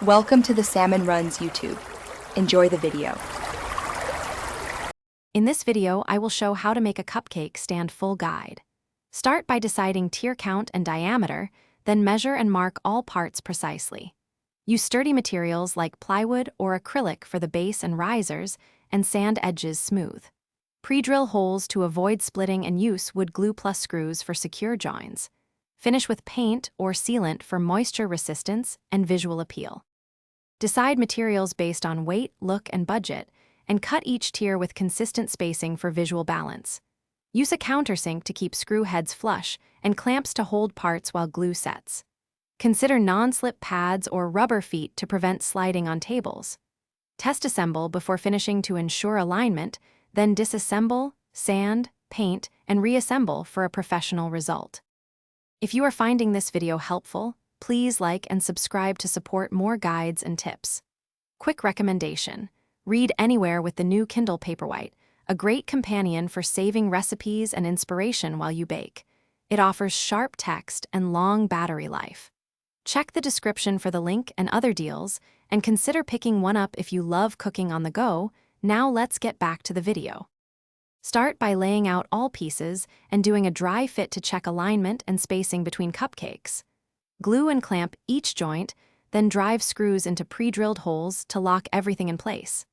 Welcome to the Salmon Runs YouTube. Enjoy the video. In this video, I will show how to make a cupcake stand full guide. Start by deciding tier count and diameter, then measure and mark all parts precisely. Use sturdy materials like plywood or acrylic for the base and risers, and sand edges smooth. Pre-drill holes to avoid splitting and use wood glue plus screws for secure joins. Finish with paint or sealant for moisture resistance and visual appeal. Decide materials based on weight, look, and budget, and cut each tier with consistent spacing for visual balance. Use a countersink to keep screw heads flush and clamps to hold parts while glue sets. Consider non-slip pads or rubber feet to prevent sliding on tables. Test assemble before finishing to ensure alignment, then disassemble, sand, paint, and reassemble for a professional result. If you are finding this video helpful, please like and subscribe to support more guides and tips. Quick recommendation: read anywhere with the new Kindle Paperwhite, a great companion for saving recipes and inspiration while you bake. It offers sharp text and long battery life. Check the description for the link and other deals, and consider picking one up if you love cooking on the go. Now let's get back to the video. Start by laying out all pieces and doing a dry fit to check alignment and spacing between cupcakes. Glue and clamp each joint, then drive screws into pre-drilled holes to lock everything in place.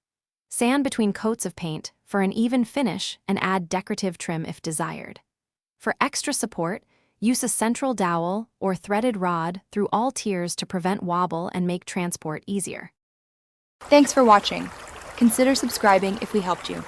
Sand between coats of paint for an even finish and add decorative trim if desired. For extra support, use a central dowel or threaded rod through all tiers to prevent wobble and make transport easier. Thanks for watching. Consider subscribing if we helped you.